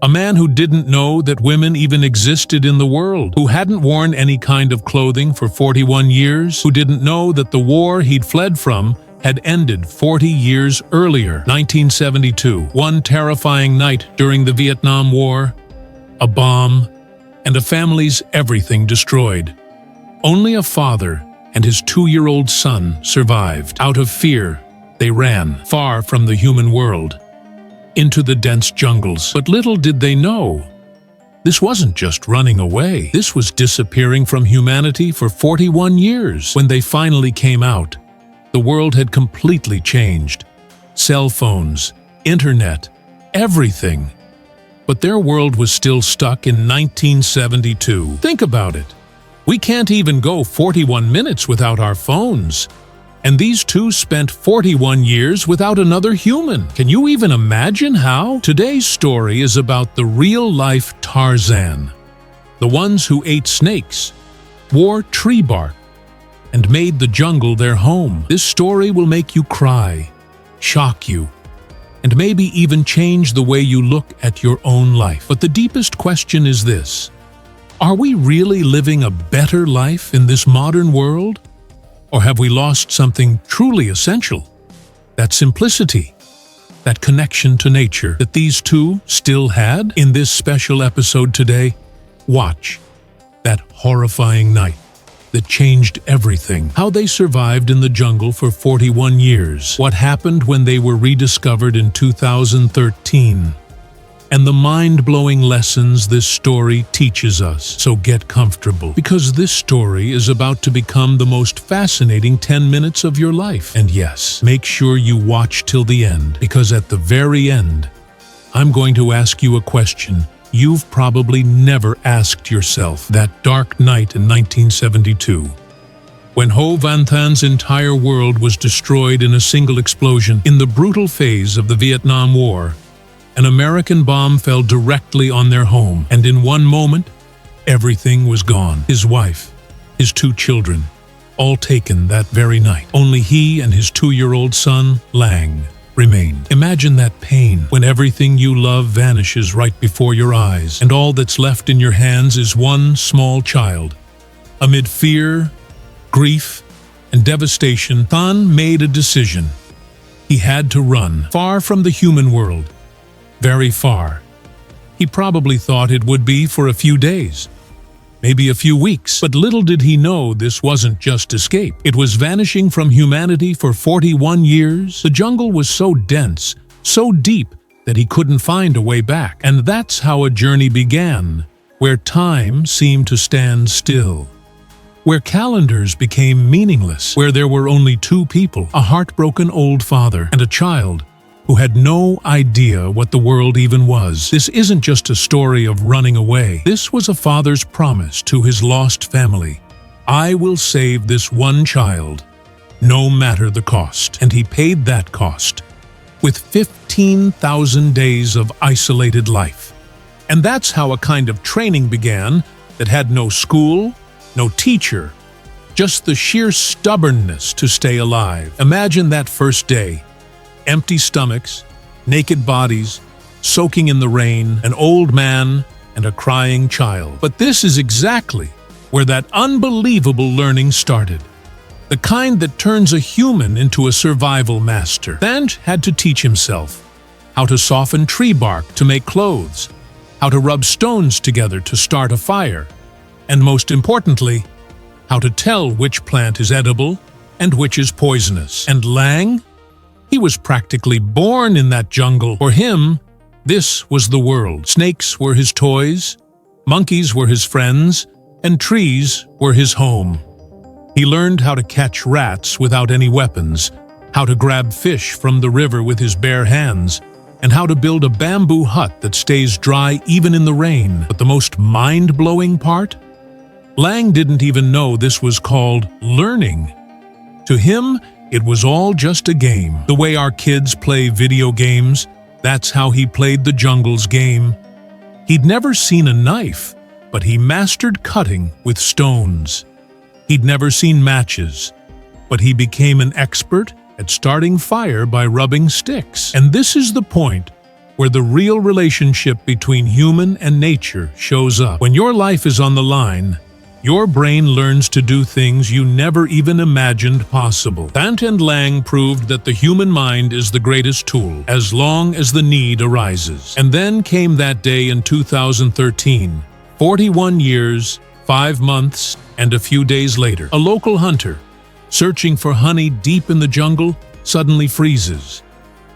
A man who didn't know that women even existed in the world, who hadn't worn any kind of clothing for 41 years, who didn't know that the war he'd fled from had ended 40 years earlier, 1972. One terrifying night during the Vietnam War, a bomb, and a family's everything destroyed. Only a father and his 2-year-old son survived. Out of fear, they ran far from the human world, into the dense jungles. But little did they know, this wasn't just running away. This was disappearing from humanity for 41 years. When they finally came out, the world had completely changed. Cell phones, internet, everything. But their world was still stuck in 1972. Think about it. We can't even go 41 minutes without our phones. And these two spent 41 years without another human. Can you even imagine how? Today's story is about the real-life Tarzan. The ones who ate snakes, wore tree bark, and made the jungle their home. This story will make you cry, shock you, and maybe even change the way you look at your own life. But the deepest question is this: are we really living a better life in this modern world? Or have we lost something truly essential? That simplicity, that connection to nature that these two still had? In this special episode today, watch that horrifying night that changed everything. How they survived in the jungle for 41 years. What happened when they were rediscovered in 2013. And the mind-blowing lessons this story teaches us. So get comfortable, because this story is about to become the most fascinating 10 minutes of your life. And yes, make sure you watch till the end, because at the very end, I'm going to ask you a question you've probably never asked yourself. That dark night in 1972, when Ho Van Than's entire world was destroyed in a single explosion, in the brutal phase of the Vietnam War, an American bomb fell directly on their home, and in one moment, everything was gone. His wife, his 2 children, all taken that very night. Only he and his 2-year-old son, Lang, remained. Imagine that pain when everything you love vanishes right before your eyes, and all that's left in your hands is one small child. Amid fear, grief, and devastation, Than made a decision. He had to run, far from the human world. Very far. He probably thought it would be for a few days, maybe a few weeks, but little did he know this wasn't just escape. It was vanishing from humanity for 41 years. The jungle was so dense, so deep, that he couldn't find a way back. And that's how a journey began, where time seemed to stand still, where calendars became meaningless, where there were only 2 people, a heartbroken old father and a child who had no idea what the world even was. This isn't just a story of running away. This was a father's promise to his lost family. I will save this one child, no matter the cost. And he paid that cost with 15,000 days of isolated life. And that's how a kind of training began that had no school, no teacher, just the sheer stubbornness to stay alive. Imagine that first day. Empty stomachs, naked bodies, soaking in the rain, an old man and a crying child. But this is exactly where that unbelievable learning started. The kind that turns a human into a survival master. Than had to teach himself how to soften tree bark to make clothes, how to rub stones together to start a fire, and most importantly, how to tell which plant is edible and which is poisonous. And Lang? He was practically born in that jungle. For him, this was the world. Snakes were his toys, monkeys were his friends, and trees were his home. He learned how to catch rats without any weapons, how to grab fish from the river with his bare hands, and how to build a bamboo hut that stays dry even in the rain. But the most mind-blowing part? Lang didn't even know this was called learning. To him, it was all just a game. The way our kids play video games, that's how he played the jungle's game. He'd never seen a knife, but he mastered cutting with stones. He'd never seen matches, but he became an expert at starting fire by rubbing sticks. And this is the point where the real relationship between human and nature shows up. When your life is on the line, your brain learns to do things you never even imagined possible. Tant and Lang proved that the human mind is the greatest tool, as long as the need arises. And then came that day in 2013, 41 years, 5 months, and a few days later. A local hunter, searching for honey deep in the jungle, suddenly freezes.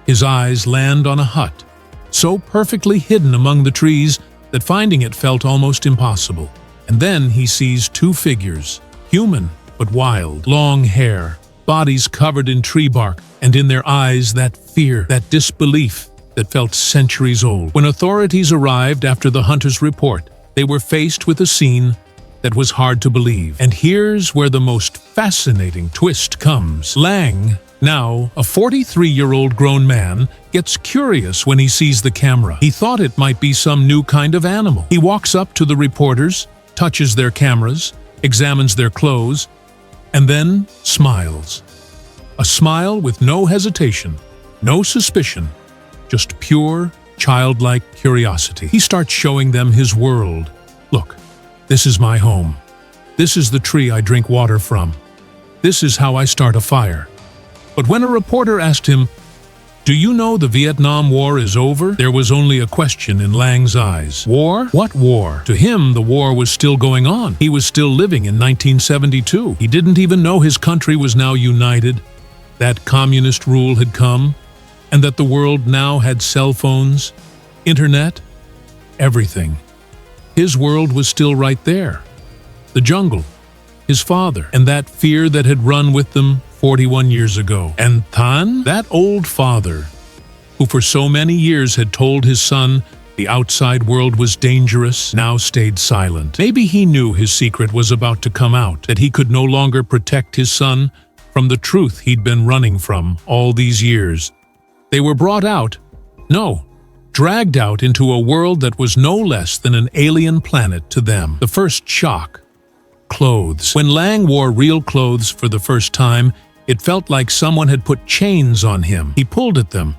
His eyes land on a hut, so perfectly hidden among the trees that finding it felt almost impossible. And then he sees 2 figures, human but wild, long hair, bodies covered in tree bark, and in their eyes that fear, that disbelief that felt centuries old. When authorities arrived after the hunter's report, they were faced with a scene that was hard to believe. And here's where the most fascinating twist comes. Lang, now a 43-year-old grown man, gets curious when he sees the camera. He thought it might be some new kind of animal. He walks up to the reporters, touches their cameras, examines their clothes, and then smiles. A smile with no hesitation, no suspicion, just pure, childlike curiosity. He starts showing them his world. Look, this is my home. This is the tree I drink water from. This is how I start a fire. But when a reporter asked him, "Do you know the Vietnam War is over?" there was only a question in Lang's eyes. War? What war? To him, the war was still going on. He was still living in 1972. He didn't even know his country was now united, that communist rule had come, and that the world now had cell phones, internet, everything. His world was still right there. The jungle, his father, and that fear that had run with them 41 years ago. And Tan, that old father, who for so many years had told his son the outside world was dangerous, now stayed silent. Maybe he knew his secret was about to come out, that he could no longer protect his son from the truth he'd been running from all these years. They were brought out, no, dragged out into a world that was no less than an alien planet to them. The first shock. Clothes. When Lang wore real clothes for the first time, it felt like someone had put chains on him. He pulled at them,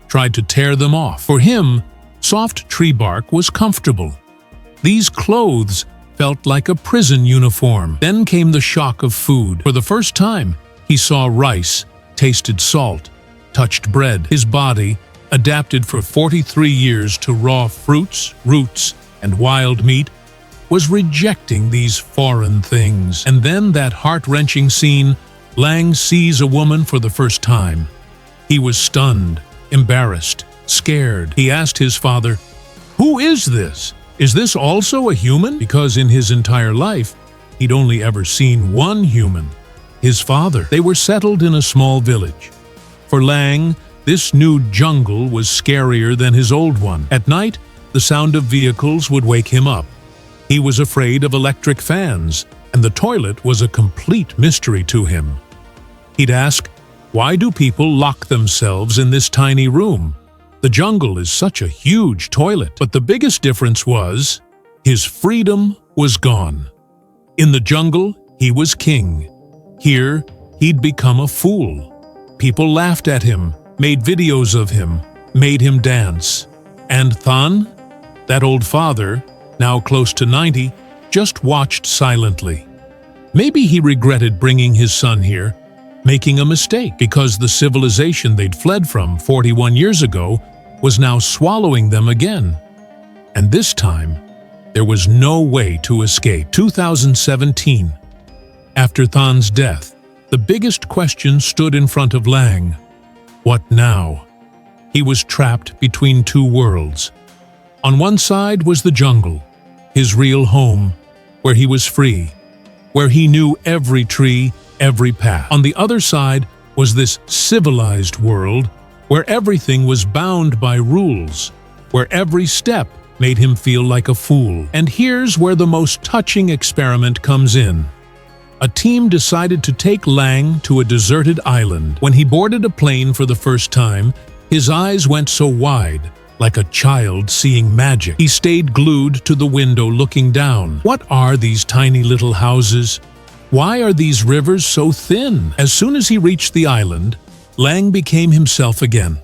tried to tear them off. For him, soft tree bark was comfortable. These clothes felt like a prison uniform. Then came the shock of food. For the first time, he saw rice, tasted salt, touched bread. His body, adapted for 43 years to raw fruits, roots, and wild meat, was rejecting these foreign things. And then that heart-wrenching scene, Lang sees a woman for the first time. He was stunned, embarrassed, scared. He asked his father, "Who is this? Is this also a human?" Because in his entire life, he'd only ever seen one human, his father. They were settled in a small village. For Lang, this new jungle was scarier than his old one. At night, the sound of vehicles would wake him up. He was afraid of electric fans, and the toilet was a complete mystery to him. He'd ask, "Why do people lock themselves in this tiny room? The jungle is such a huge toilet." But the biggest difference was, his freedom was gone. In the jungle, he was king. Here, he'd become a fool. People laughed at him, made videos of him, made him dance. And Than, that old father, now close to 90, just watched silently. Maybe he regretted bringing his son here, making a mistake, because the civilization they'd fled from 41 years ago was now swallowing them again. And this time, there was no way to escape. 2017. After Than's death, the biggest question stood in front of Lang. What now? He was trapped between 2 worlds. On one side was the jungle, his real home, where he was free, where he knew every tree, every path. On the other side was this civilized world, where everything was bound by rules, where every step made him feel like a fool. And here's where the most touching experiment comes in. A team decided to take Lang to a deserted island. When he boarded a plane for the first time, his eyes went so wide, like a child seeing magic. He stayed glued to the window looking down. What are these tiny little houses? Why are these rivers so thin? As soon as he reached the island, Lang became himself again.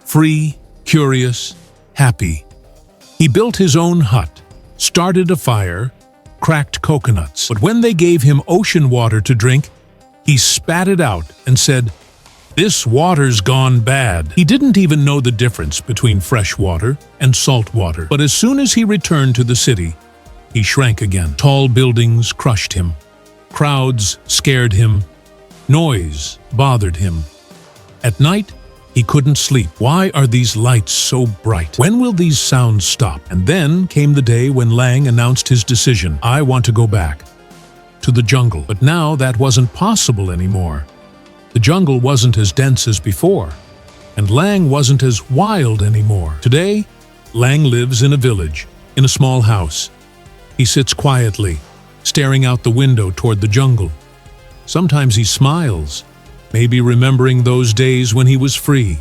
Free, curious, happy. He built his own hut, started a fire, cracked coconuts. But when they gave him ocean water to drink, he spat it out and said, "This water's gone bad." He didn't even know the difference between fresh water and salt water. But as soon as he returned to the city, he shrank again. Tall buildings crushed him. Crowds scared him. Noise bothered him. At night, he couldn't sleep. Why are these lights so bright? When will these sounds stop? And then came the day when Lang announced his decision. I want to go back to the jungle. But now that wasn't possible anymore. The jungle wasn't as dense as before, and Lang wasn't as wild anymore. Today, Lang lives in a village, in a small house. He sits quietly, staring out the window toward the jungle. Sometimes he smiles, maybe remembering those days when he was free.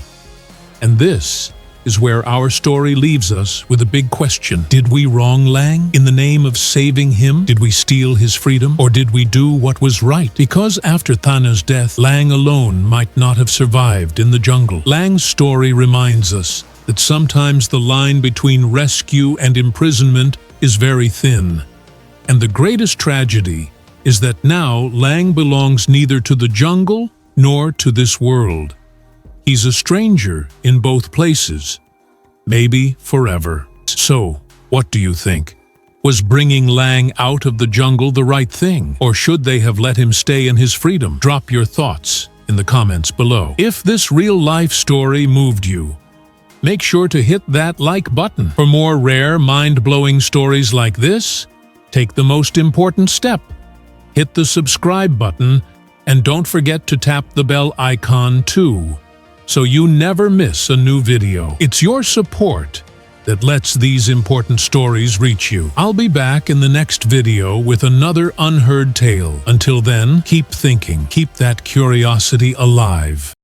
And this is where our story leaves us with a big question. Did we wrong Lang? In the name of saving him, did we steal his freedom? Or did we do what was right? Because after Thana's death, Lang alone might not have survived in the jungle. Lang's story reminds us that sometimes the line between rescue and imprisonment is very thin. And the greatest tragedy is that now Lang belongs neither to the jungle nor to this world. He's a stranger in both places, maybe forever. So, what do you think? Was bringing Lang out of the jungle the right thing? Or should they have let him stay in his freedom? Drop your thoughts in the comments below. If this real-life story moved you, make sure to hit that like button. For more rare, mind-blowing stories like this, take the most important step. Hit the subscribe button, and don't forget to tap the bell icon too, so you never miss a new video. It's your support that lets these important stories reach you. I'll be back in the next video with another unheard tale. Until then, keep thinking, keep that curiosity alive.